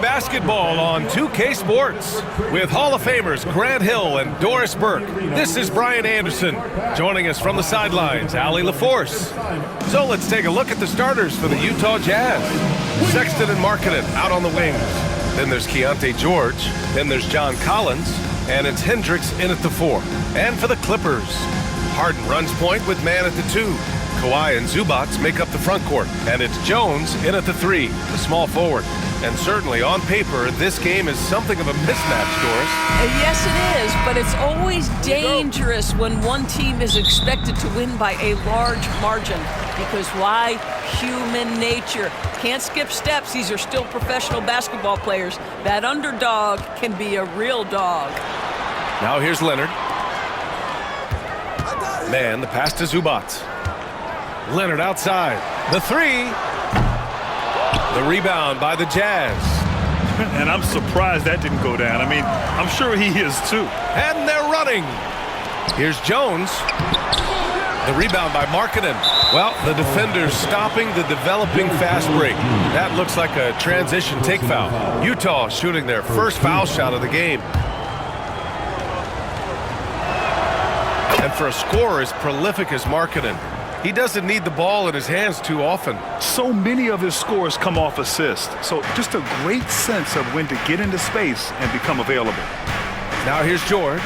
basketball on 2K Sports. With Hall of Famers Grant Hill and Doris Burke, this is Brian Anderson. Joining us from the sidelines, Allie LaForce. So let's take a look at the starters for the Utah Jazz. Sexton and Markkanen out on the wings. Then there's Keontae George. Then there's John Collins. And it's Hendricks in at the 4. And for the Clippers, Harden runs point with man at the 2. Kawhi and Zubac make up the front court. And it's Jones in at the 3, the small forward. And certainly on paper, this game is something of a mismatch, Doris. Yes, it is, but it's always dangerous when one team is expected to win by a large margin. Because why? Human nature. Can't skip steps. These are still professional basketball players. That underdog can be a real dog. Now here's Leonard. Man, the pass to Zubac. Leonard outside. The 3. The rebound by the Jazz. And I'm surprised that didn't go down. I mean, I'm sure he is too. And they're running. Here's Jones. The rebound by Markkanen. Well, the defender's stopping the developing fast break. That looks like a transition take foul. Utah shooting their first foul shot of the game. And for a scorer as prolific as Markkanen, he doesn't need the ball in his hands too often. So many of his scores come off assists. So just a great sense of when to get into space and become available. Now here's George.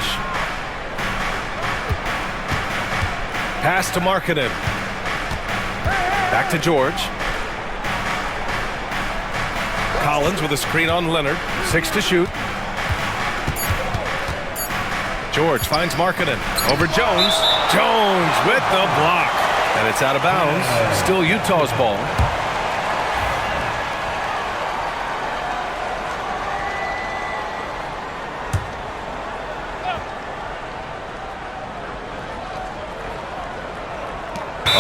Pass to Markkanen. Back to George. Collins with a screen on Leonard. 6 to shoot. George finds Markkanen. Over Jones. Jones with the block. And it's out of bounds. Still Utah's ball.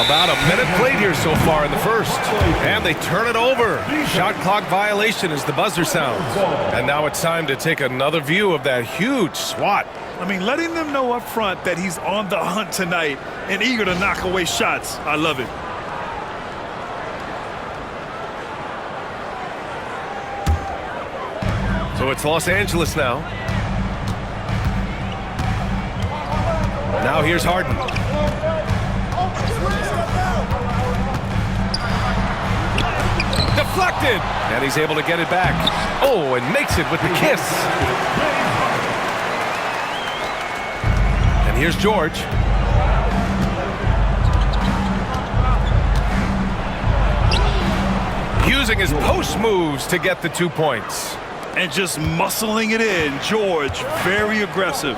About a minute played here so far in the first. And they turn it over. Shot clock violation as the buzzer sounds. And now it's time to take another view of that huge swat. I mean, letting them know up front that he's on the hunt tonight and eager to knock away shots. I love it. So it's Los Angeles now. Now here's Harden. Deflected! And he's able to get it back. Oh, and makes it with the kiss. And here's George. Using his post moves to get the 2 points. And just muscling it in. George, very aggressive.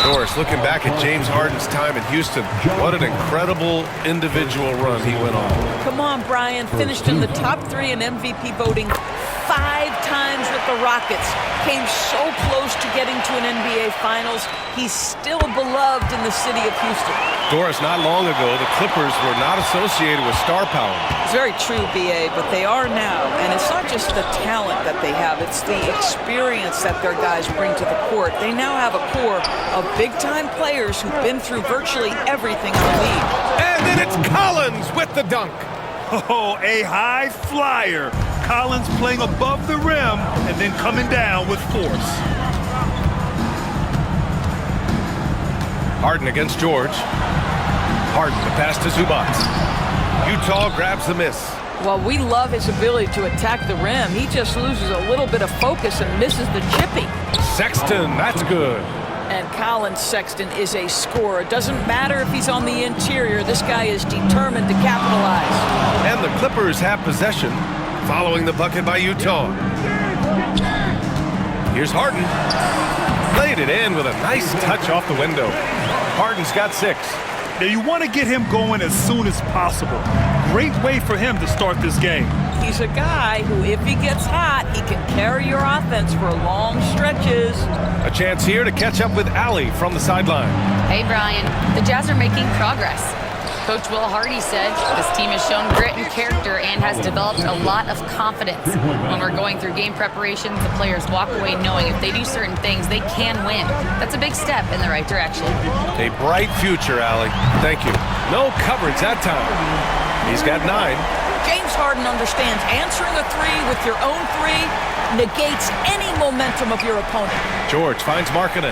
Doris, looking back at James Harden's time in Houston, what an incredible individual run he went on. Come on, Brian. Finished in the top 3 in MVP voting 5 times with the Rockets. Came so close to getting to an NBA Finals. He's still beloved in the city of Houston. Doris, not long ago, the Clippers were not associated with star power. It's very true, B.A., but they are now. And it's not just the talent that they have. It's the experience that their guys bring to the court. They now have a core of big-time players who've been through virtually everything in the league. And then it's Collins with the dunk. Oh, a high flyer. Collins playing above the rim and then coming down with force. Harden against George. Harden, the pass to Zubac. Utah grabs the miss. Well, we love his ability to attack the rim. He just loses a little bit of focus and misses the chippy. Sexton, that's good. And Colin Sexton is a scorer. It doesn't matter if he's on the interior. This guy is determined to capitalize. And the Clippers have possession following the bucket by Utah. Here's Harden. Played it in with a nice touch off the window. Harden's got 6. Now you want to get him going as soon as possible. Great way for him to start this game. He's a guy who, if he gets hot, he can carry your offense for long stretches. A chance here to catch up with Allie from the sideline. Hey, Brian. The Jazz are making progress. Coach Will Hardy said this team has shown grit and character and has developed a lot of confidence. When we're going through game preparations, the players walk away knowing if they do certain things, they can win. That's a big step in the right direction. A bright future, Allie. Thank you. No coverage that time. He's got 9. James Harden understands answering a three with your own three negates any momentum of your opponent. George finds Markkanen.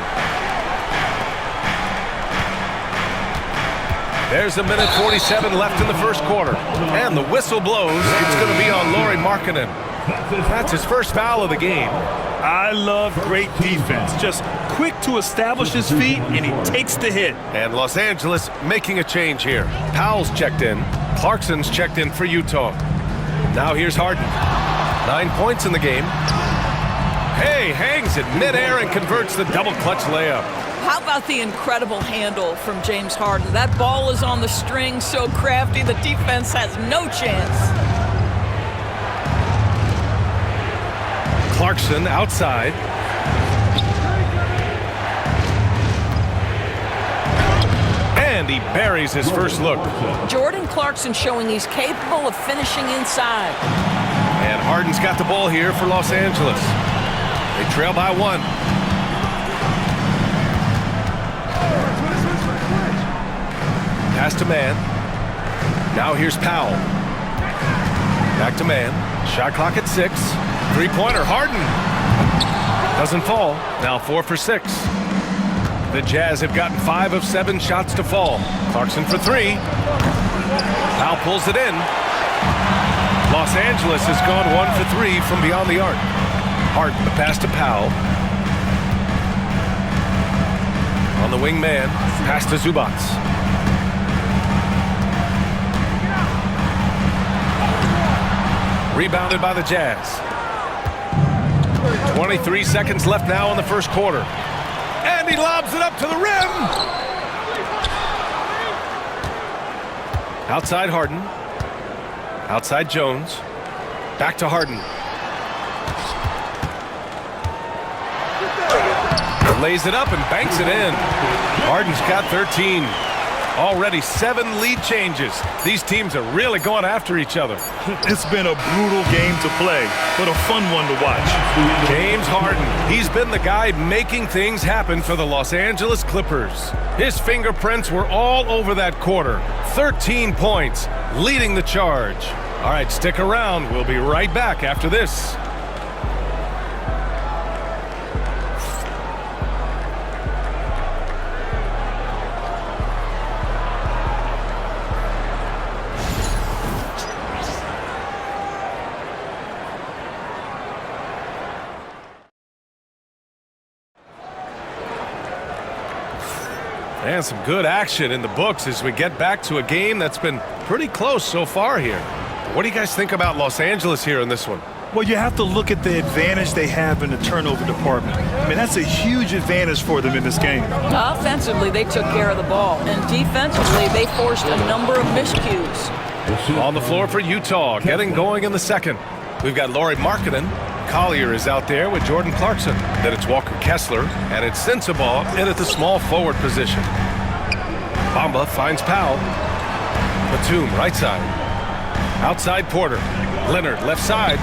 There's a minute 47 left in the first quarter. And the whistle blows. It's going to be on Lauri Markkanen. That's his first foul of the game. I love great defense. Just quick to establish his feet, and he takes the hit. And Los Angeles making a change here. Powell's checked in. Clarkson's checked in for Utah. Now here's Harden. 9 points in the game. Hey, hangs it midair and converts the double clutch layup. How about the incredible handle from James Harden? That ball is on the string, so crafty, the defense has no chance. Clarkson outside. And he buries his first look. Jordan Clarkson showing he's capable of finishing inside. And Harden's got the ball here for Los Angeles. They trail by 1. Pass to man. Now here's Powell. Back to man. Shot clock at 6. Three-pointer, Harden. Doesn't fall. Now 4 for 6. The Jazz have gotten 5 of 7 shots to fall. Clarkson for 3. Powell pulls it in. Los Angeles has gone 1 for 3 from beyond the arc. Harden, the pass to Powell. On the wing man, pass to Zubats. Rebounded by the Jazz. 23 seconds left now in the first quarter. And he lobs it up to the rim. Outside Harden. Outside Jones. Back to Harden. Lays it up and banks it in. Harden's got 13. Already 7 lead changes. These teams are really going after each other. It's been a brutal game to play, but a fun one to watch. James Harden, he's been the guy making things happen for the Los Angeles Clippers. His fingerprints were all over that quarter. 13 points, leading the charge. All right, stick around. We'll be right back after this. And some good action in the books as we get back to a game that's been pretty close so far here. What do you guys think about Los Angeles here in this one? Well, you have to look at the advantage they have in the turnover department. I mean, that's a huge advantage for them in this game. Offensively, they took care of the ball. And defensively, they forced a number of miscues. On the floor for Utah, getting going in the second. We've got Lauri Markkanen. Collier is out there with Jordan Clarkson. Then it's Walker Kessler, and it's Sensabaugh in at the small forward position. Bamba finds Powell. Batum, right side. Outside Porter. Leonard, left side.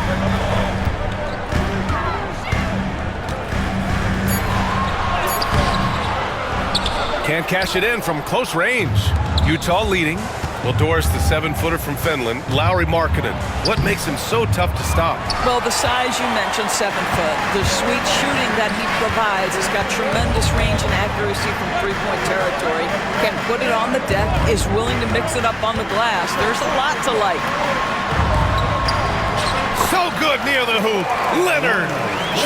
Can't cash it in from close range. Utah leading. Well, Doris, the 7-footer from Finland, Lauri Markkanen. What makes him so tough to stop? Well, the size you mentioned, 7 foot. The sweet shooting that he provides has got tremendous range and accuracy from three-point territory. Can put it on the deck, is willing to mix it up on the glass. There's a lot to like. So good near the hoop. Leonard.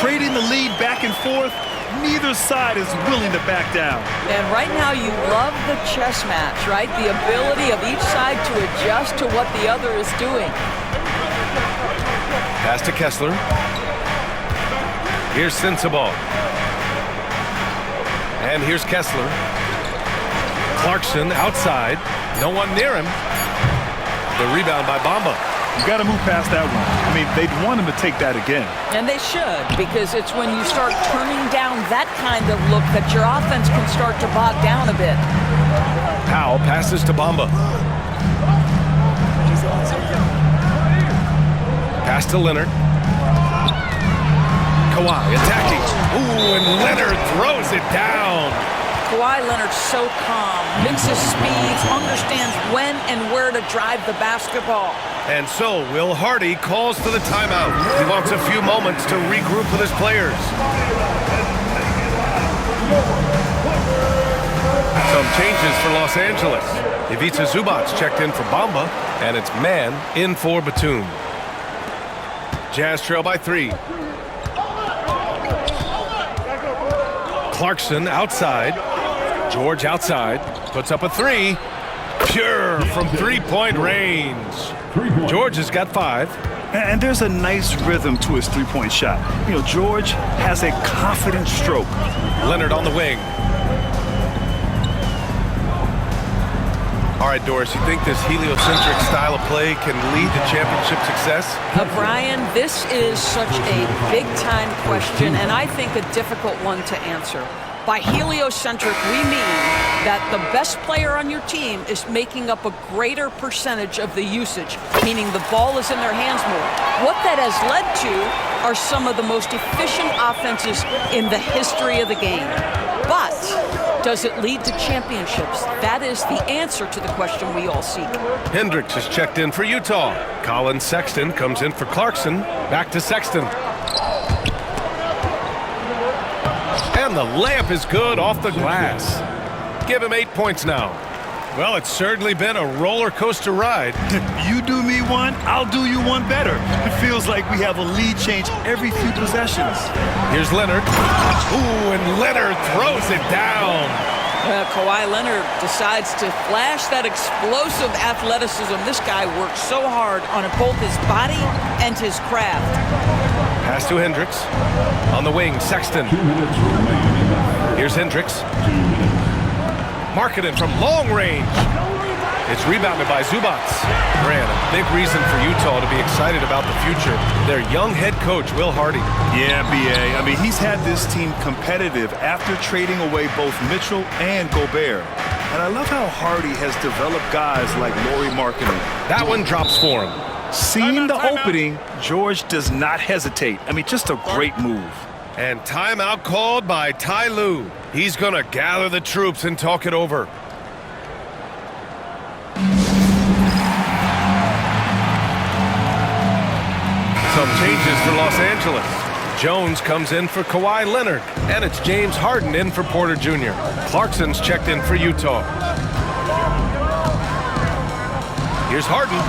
Trading the lead back and forth. Neither side is willing to back down. And right now you love the chess match, right? The ability of each side to adjust to what the other is doing. Pass to Kessler. Here's Sensabaugh. And here's Kessler. Clarkson outside. No one near him. The rebound by Bamba. You got to move past that one. I mean, they'd want him to take that again. And they should, because it's when you start turning down that kind of look that your offense can start to bog down a bit. Powell passes to Bamba. Pass to Leonard. Kawhi attacking. Ooh, and Leonard throws it down. Kawhi Leonard's so calm, mixes speeds, understands when and where to drive the basketball. And so Will Hardy calls for the timeout. He wants a few moments to regroup with his players. Some changes for Los Angeles. Ivica Zubac's checked in for Bamba, and it's man in for Batum. Jazz trail by 3. Clarkson outside. George outside. Puts up a 3. Pure from three-point range. George has got 5. And there's a nice rhythm to his three-point shot. You know, George has a confident stroke. Leonard on the wing. All right, Doris, you think this heliocentric style of play can lead to championship success? Brian, this is such a big-time question, and I think a difficult one to answer. By heliocentric, we mean that the best player on your team is making up a greater percentage of the usage, meaning the ball is in their hands more. What that has led to are some of the most efficient offenses in the history of the game. But does it lead to championships? That is the answer to the question we all seek. Hendricks is checked in for Utah. Colin Sexton comes in for Clarkson. Back to Sexton. And the layup is good off the glass. Give him 8 points now. Well, it's certainly been a roller coaster ride. You do me one, I'll do you one better. It feels like we have a lead change every few possessions. Here's Leonard. Ooh, and Leonard throws it down. Kawhi Leonard decides to flash that explosive athleticism. This guy works so hard on both his body and his craft. Pass to Hendricks. On the wing, Sexton. Here's Hendricks. Marketed from long range. It's rebounded by Zubac. Grant, a big reason for Utah to be excited about the future. Their young head coach, Will Hardy. Yeah, B.A. I mean, he's had this team competitive after trading away both Mitchell and Gobert. And I love how Hardy has developed guys like Lauri Markkanen. That one drops for him. Seeing the opening, George does not hesitate. I mean, just a great move. And timeout called by Ty Lue. He's going to gather the troops and talk it over. Some changes for Los Angeles. Jones comes in for Kawhi Leonard. And it's James Harden in for Porter Jr. Clarkson's checked in for Utah. Here's Harden.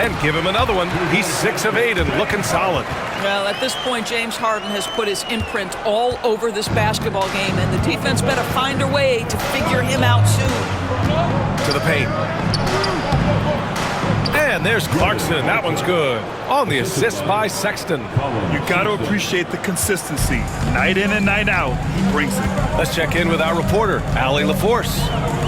And give him another one. He's 6 of 8 and looking solid. Well, at this point, James Harden has put his imprint all over this basketball game, and the defense better find a way to figure him out soon. To the paint. And there's Clarkson. That one's good. On the assist by Sexton. You got to appreciate the consistency. Night in and night out, he brings it. Let's check in with our reporter, Allie LaForce.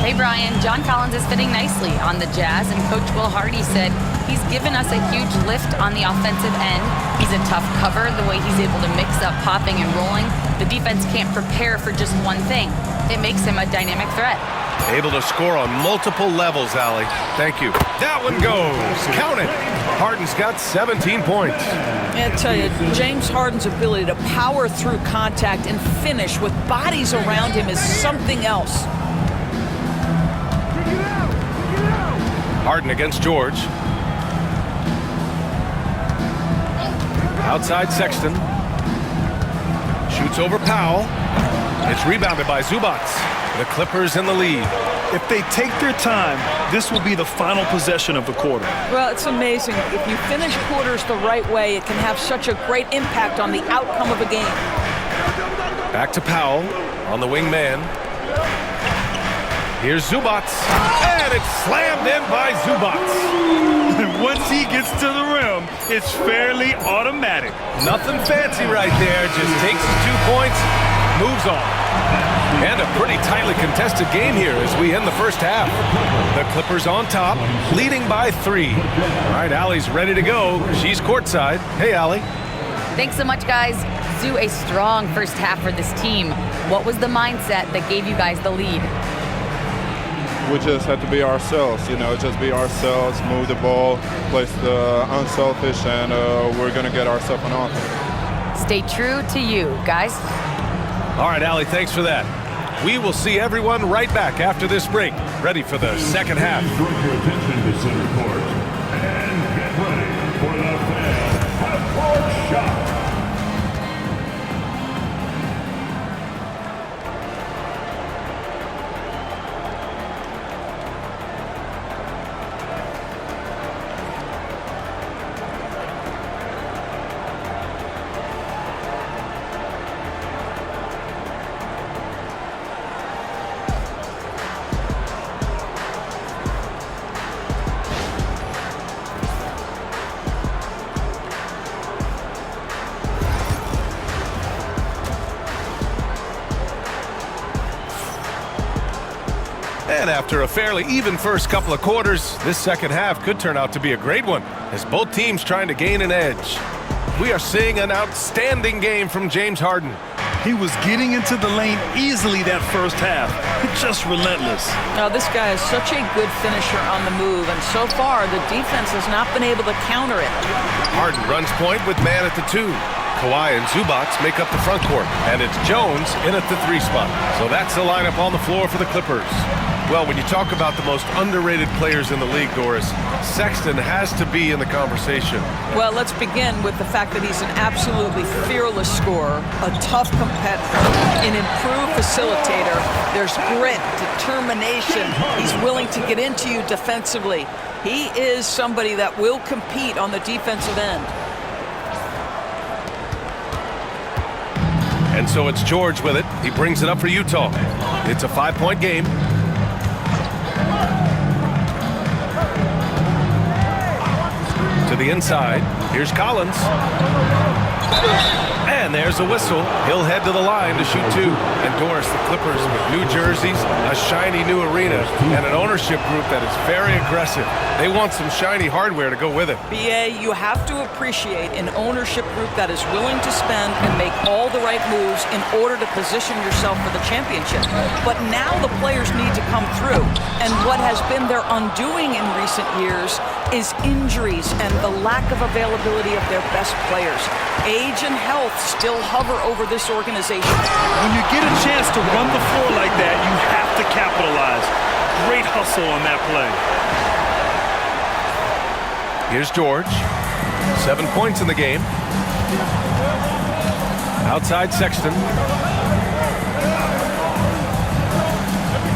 Hey, Brian. John Collins is fitting nicely on the Jazz, and Coach Will Hardy said he's given us a huge lift on the offensive end. He's a tough cover, the way he's able to mix up popping and rolling. The defense can't prepare for just one thing. It makes him a dynamic threat. Able to score on multiple levels, Allie. Thank you. That one goes. Count it. Harden's got 17 points. I tell you, James Harden's ability to power through contact and finish with bodies around him is something else. Harden against George. Outside Sexton. Shoots over Powell. It's rebounded by Zubac. The Clippers in the lead. If they take their time, this will be the final possession of the quarter. Well, it's amazing. If you finish quarters the right way, it can have such a great impact on the outcome of a game. Back to Powell on the wing man. Here's Zubac. And it's slammed in by Zubac. Once he gets to the rim, it's fairly automatic. Nothing fancy right there. Just takes his 2 points, moves on. And a pretty tightly contested game here as we end the first half. The Clippers on top, leading by 3. All right, Allie's ready to go. She's courtside. Hey, Allie. Thanks so much, guys. Zoo, a strong first half for this team. What was the mindset that gave you guys the lead? We just have to be ourselves, just be ourselves, move the ball, play the unselfish, and we're going to get ourselves an offense. Stay true to you, guys. All right, Allie, thanks for that. We will see everyone right back after this break, ready for the second half. Please direct your attention to center court. And after a fairly even first couple of quarters, this second half could turn out to be a great one, as both teams trying to gain an edge. We are seeing an outstanding game from James Harden. He was getting into the lane easily that first half. Just relentless. Now, this guy is such a good finisher on the move, and so far the defense has not been able to counter it. Harden runs point with man at the 2. Kawhi and Zubac make up the front court, and it's Jones in at the 3 spot. So that's the lineup on the floor for the Clippers. Well, when you talk about the most underrated players in the league, Doris, Sexton has to be in the conversation. Well, let's begin with the fact that he's an absolutely fearless scorer, a tough competitor, an improved facilitator. There's grit, determination. He's willing to get into you defensively. He is somebody that will compete on the defensive end. And so it's George with it. He brings it up for Utah. It's a 5-point game. To the inside. Here's Collins. And there's a whistle. He'll head to the line to shoot 2. And Doris, the Clippers with new jerseys, a shiny new arena, and an ownership group that is very aggressive. They want some shiny hardware to go with it. BA, you have to appreciate an ownership group that is willing to spend and make all the right moves in order to position yourself for the championship. But now the players need to come through. And what has been their undoing in recent years is injuries and the lack of availability of their best players. Age and health still hover over this organization. When you get a chance to run the floor like that, you have to capitalize. Great hustle on that play. Here's George. 7 points in the game. Outside Sexton.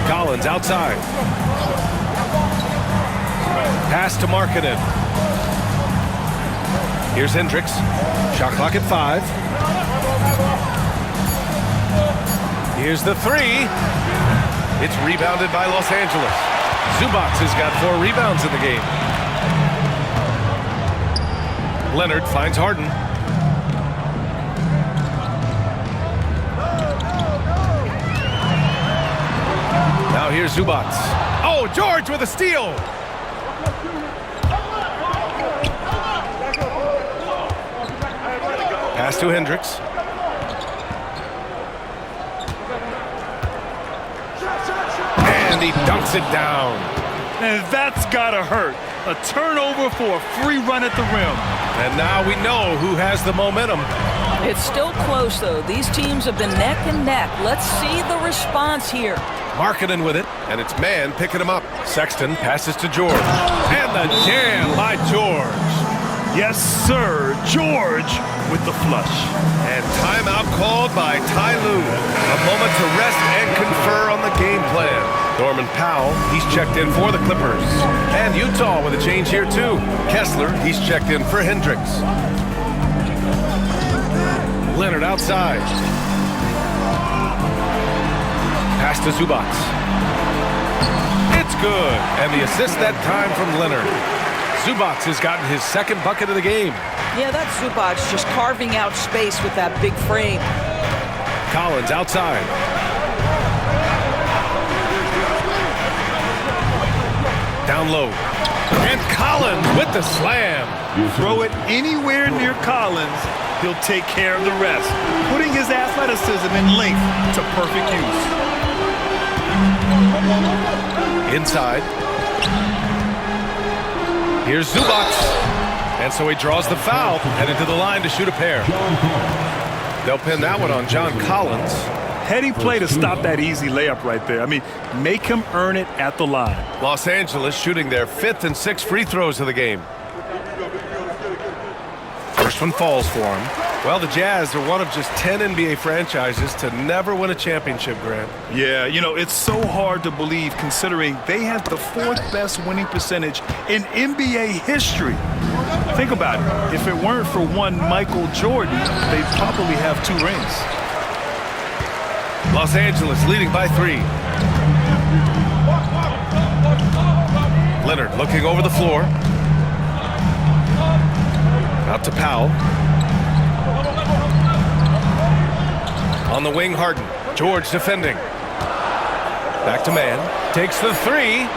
Collins outside. Pass to Markkanen. Here's Hendricks. Shot clock at 5. Here's the 3. It's rebounded by Los Angeles. Zubac has got 4 rebounds in the game. Leonard finds Harden. Now here's Zubac. Oh, George with a steal. Pass to Hendricks. And he dunks it down. And that's gotta hurt. A turnover for a free run at the rim. And now we know who has the momentum. It's still close, though. These teams have been neck and neck. Let's see the response here. Markkanen with it, and it's man picking him up. Sexton passes to George. And the jam by George. Yes, sir. George with the flush. And timeout called by Ty Lue. A moment to rest and confer on the game plan. Norman Powell, he's checked in for the Clippers. And Utah with a change here too. Kessler, he's checked in for Hendricks. Leonard outside. Pass to Zubac. It's good. And the assist that time from Leonard. Zubac has gotten his 2nd bucket of the game. Yeah, that's Zubac just carving out space with that big frame. Collins outside. Down low. And Collins with the slam. You throw it anywhere near Collins, he'll take care of the rest, putting his athleticism and length to perfect use. Inside. Here's Zubac. And so he draws the foul, headed to the line to shoot a pair. They'll pin that one on John Collins. Heady play to stop that easy layup right there. I mean, make him earn it at the line. Los Angeles shooting their 5th and 6th free throws of the game. First one falls for him. Well, the Jazz are one of just 10 NBA franchises to never win a championship, Grant. Yeah, you know, it's so hard to believe considering they had the 4th best winning percentage in NBA history. Think about it. If it weren't for one Michael Jordan, they'd probably have 2 rings. Los Angeles leading by 3. Leonard looking over the floor. Out to Powell. On the wing, Harden. George defending. Back to man. Takes the three.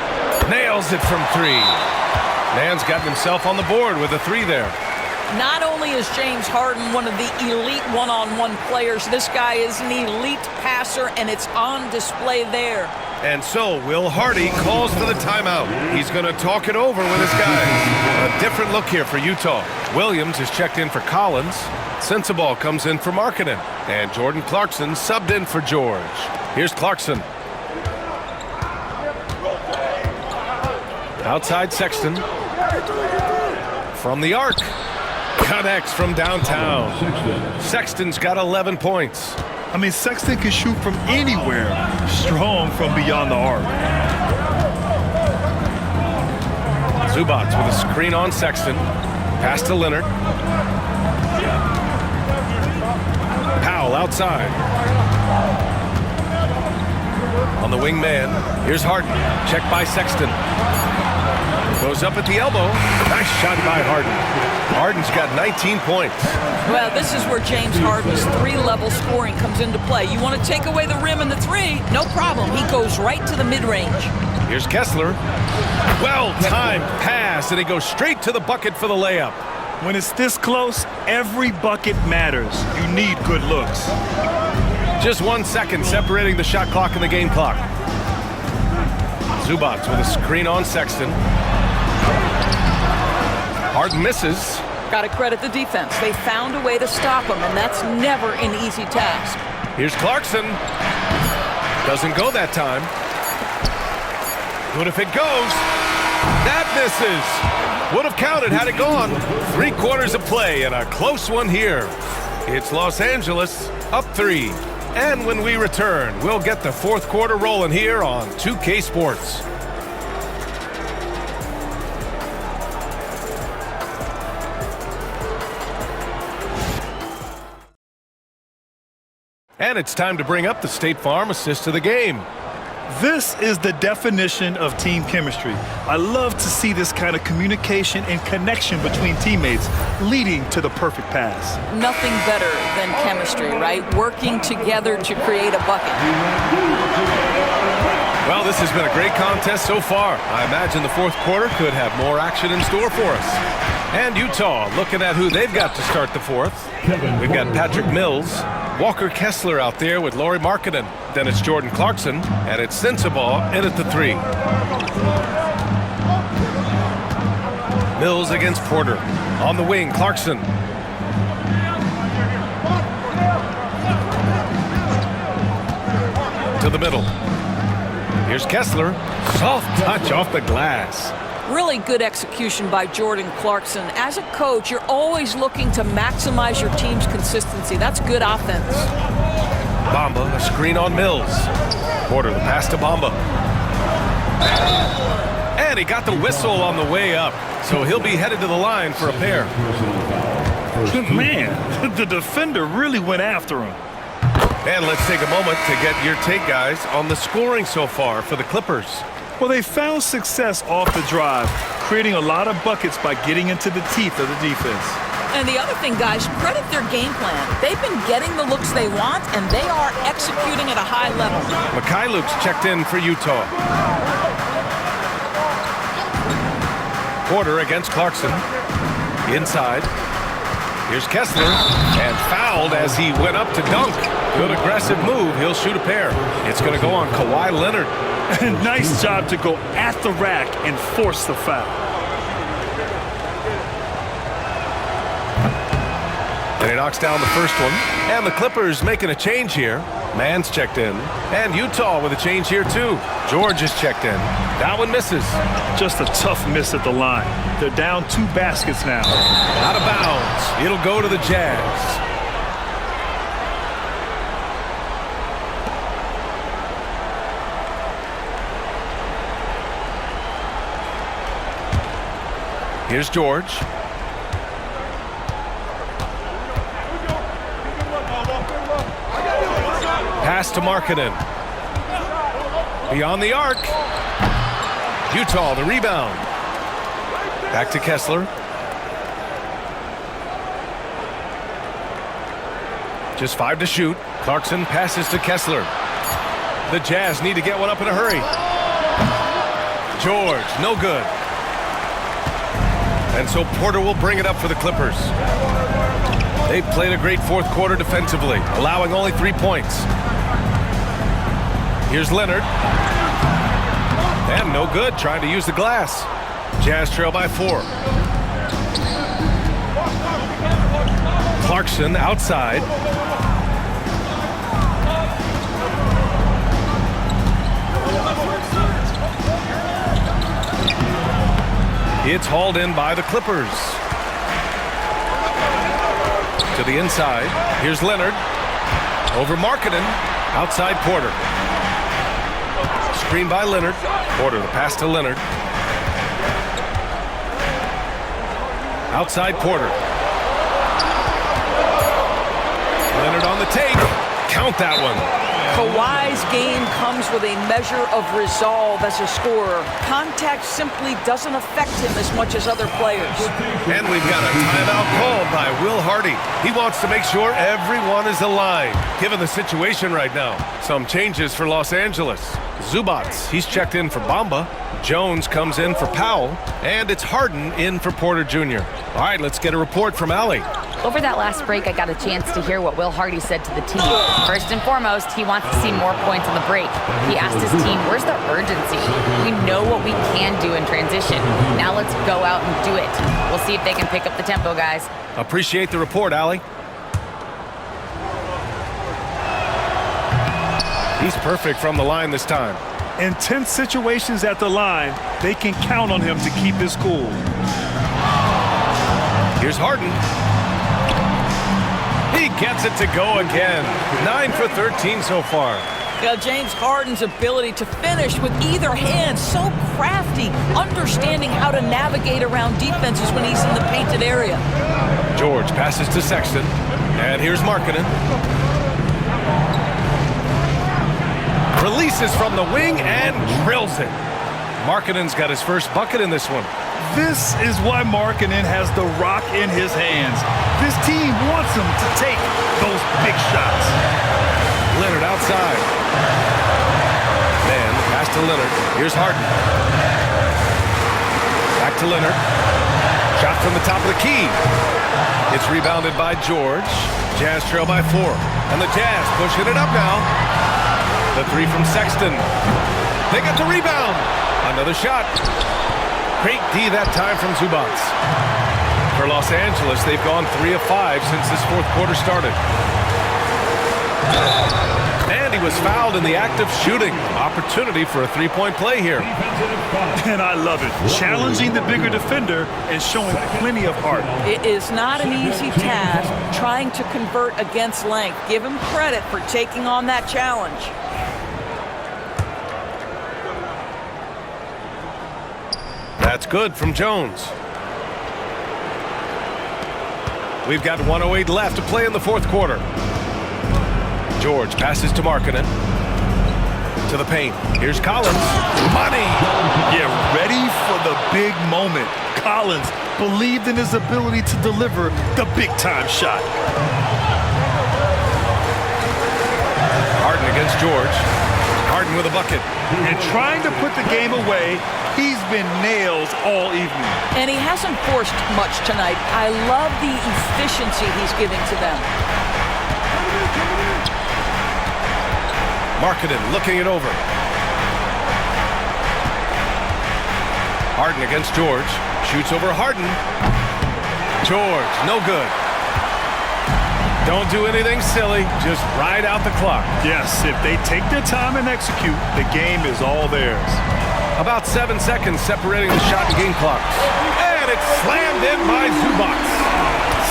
Nails it from three. Man's gotten himself on the board with a three there. Not only is James Harden one of the elite one-on-one players, this guy is an elite passer, and it's on display there. And so Will Hardy calls for the timeout. He's going to talk it over with his guys. A different look here for Utah. Williams is checked in for Collins. Sensabaugh comes in for Markkanen. And Jordan Clarkson subbed in for George. Here's Clarkson. Outside Sexton. From the arc. Connects from downtown. Sexton's got 11 points. I mean, Sexton can shoot from anywhere. Strong from beyond the arc. Zubac with a screen on Sexton. Pass to Leonard. Powell outside. On the wing man. Here's Harden. Checked by Sexton. Goes up at the elbow. Nice shot by Harden. Harden's got 19 points. Well, this is where James Harden's three-level scoring comes into play. You want to take away the rim and the three, no problem. He goes right to the mid-range. Here's Kessler. Well-timed pass, and he goes straight to the bucket for the layup. When it's this close, every bucket matters. You need good looks. Just 1 second separating the shot clock and the game clock. Zubac with a screen on Sexton. Harden misses. Got to credit the defense. They found a way to stop him, and that's never an easy task. Here's Clarkson. Doesn't go that time. But if it goes, that misses. Would have counted had it gone. 3 quarters of play and a close one here. It's Los Angeles up 3. And when we return, we'll get the 4th quarter rolling here on 2K Sports. And it's time to bring up the State Farm assist of the game. This is the definition of team chemistry. I love to see this kind of communication and connection between teammates leading to the perfect pass. Nothing better than chemistry, right? Working together to create a bucket. Well, this has been a great contest so far. I imagine the 4th quarter could have more action in store for us. And Utah looking at who they've got to start the 4th. We've got Patrick Mills, Walker Kessler out there with Lauri Markkanen. Then it's Jordan Clarkson, and it's Sensabaugh in at the 3. Mills against Porter. On the wing, Clarkson. To the middle. Here's Kessler. Soft touch off the glass. Really good execution by Jordan Clarkson. As a coach, you're always looking to maximize your team's consistency. That's good offense. Bamba, a screen on Mills. Porter, the pass to Bamba. And he got the whistle on the way up, so he'll be headed to the line for a pair. Man, the defender really went after him. And let's take a moment to get your take, guys, on the scoring so far for the Clippers. Well, they found success off the drive, creating a lot of buckets by getting into the teeth of the defense. And the other thing, guys, credit their game plan. They've been getting the looks they want, and they are executing at a high level. Mikhailuk's checked in for Utah. Porter against Clarkson. Inside. Here's Kessler. And fouled as he went up to dunk. Good aggressive move. He'll shoot a pair. It's going to go on Kawhi Leonard. Nice job to go at the rack and force the foul. And he knocks down the first one. And the Clippers making a change here. Mann's checked in. And Utah with a change here too. George is checked in. That one misses. Just a tough miss at the line. They're down 2 baskets now. Out of bounds. It'll go to the Jazz. Here's George. Pass to Markkanen. Beyond the arc. Utah, the rebound. Back to Kessler. Just 5 to shoot. Clarkson passes to Kessler. The Jazz need to get one up in a hurry. George, no good. And so Porter will bring it up for the Clippers. They've played a great fourth quarter defensively, allowing only 3 points. Here's Leonard. And no good, trying to use the glass. Jazz trail by 4. Clarkson outside. It's hauled in by the Clippers. To the inside. Here's Leonard. Over Markkanen. Outside Porter. Screen by Leonard. Porter, the pass to Leonard. Outside Porter. Leonard on the take. Count that one. Kawhi's game comes with a measure of resolve as a scorer. Contact simply doesn't affect him as much as other players. And we've got a timeout called by Will Hardy. He wants to make sure everyone is aligned, given the situation right now. Some changes for Los Angeles. Zubac, he's checked in for Bamba. Jones comes in for Powell. And it's Harden in for Porter Jr. All right, let's get a report from Allie. Over that last break, I got a chance to hear what Will Hardy said to the team. First and foremost, he wants to see more points on the break. He asked his team, where's the urgency? We know what we can do in transition. Now let's go out and do it. We'll see if they can pick up the tempo, guys. Appreciate the report, Allie. He's perfect from the line this time. In tense situations at the line, they can count on him to keep his cool. Here's Harden. He gets it to go again. 9 for 13 so far. James Harden's ability to finish with either hand, so crafty, understanding how to navigate around defenses when he's in the painted area. George passes to Sexton. And here's Markkanen. Releases from the wing and drills it. Markkanen's got his first bucket in this one. This is why Markkanen has the rock in his hands. This team wants him to take those big shots. Leonard outside. Man, pass to Leonard. Here's Harden. Back to Leonard. Shot from the top of the key. It's rebounded by George. Jazz trail by 4. And the Jazz pushing it up now. The 3 from Sexton. They got the rebound. Another shot. Great D that time from Zubac. For Los Angeles, they've gone 3 of 5 since this fourth quarter started. And he was fouled in the act of shooting. Opportunity for a three-point play here. And I love it. Challenging the bigger defender and showing plenty of heart. It is not an easy task trying to convert against length. Give him credit for taking on that challenge. That's good from Jones. We've got 1:08 left to play in the fourth quarter. George passes to Markkanen. To the paint. Here's Collins. Money! Yeah, ready for the big moment. Collins believed in his ability to deliver the big-time shot. Harden against George. Harden with a bucket. And trying to put the game away, he's been nails all evening. And he hasn't forced much tonight. I love the efficiency he's giving to them. Markkanen looking it over. Harden against George. Shoots over Harden. George, no good. Don't do anything silly. Just ride out the clock. Yes, if they take their time and execute, the game is all theirs. About 7 seconds separating the shot and game clocks. And it's slammed in by Zubac.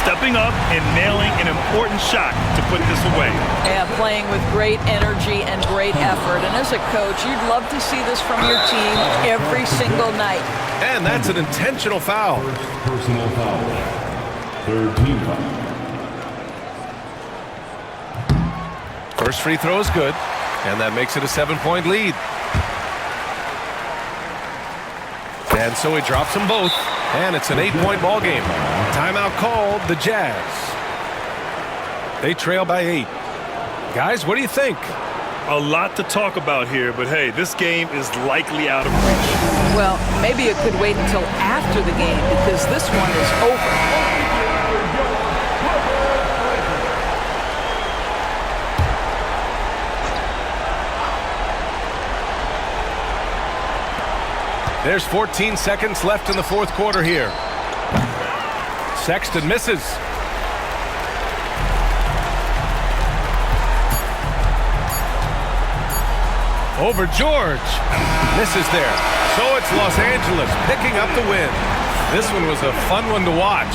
Stepping up and nailing an important shot to put this away. Yeah, playing with great energy and great effort. And as a coach, you'd love to see this from your team every single night. And that's an intentional foul. Personal foul. Third team foul. First free throw is good, and that makes it a 7-point lead. And so he drops them both, and it's an 8-point ball game. Timeout called, the Jazz. They trail by 8. Guys, what do you think? A lot to talk about here, but hey, this game is likely out of reach. Well, maybe it could wait until after the game because this one is over. There's 14 seconds left in the fourth quarter here. Sexton misses. Over George. Misses there. So it's Los Angeles picking up the win. This one was a fun one to watch.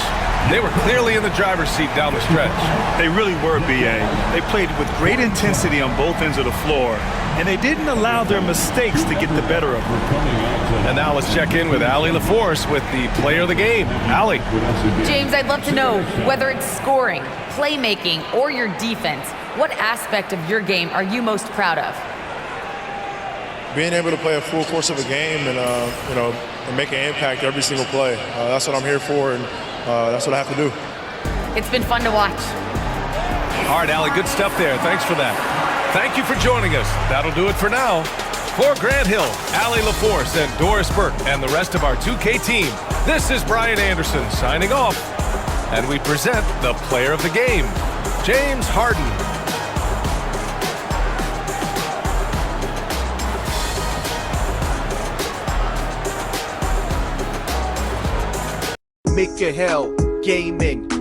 They were clearly in the driver's seat down the stretch. They really were, B.A. They played with great intensity on both ends of the floor, and they didn't allow their mistakes to get the better of them. And now let's check in with Allie LaForce with the player of the game. Allie. James, I'd love to know whether it's scoring, playmaking, or your defense. What aspect of your game are you most proud of? Being able to play a full course of a game and make an impact every single play. That's what I'm here for, and that's what I have to do. It's been fun to watch. All right, Allie, good stuff there. Thanks for that. Thank you for joining us. That'll do it for now. For Grant Hill, Allie LaForce, and Doris Burke, and the rest of our 2K team, this is Brian Anderson signing off. And we present the player of the game, James Harden. Make your hell gaming.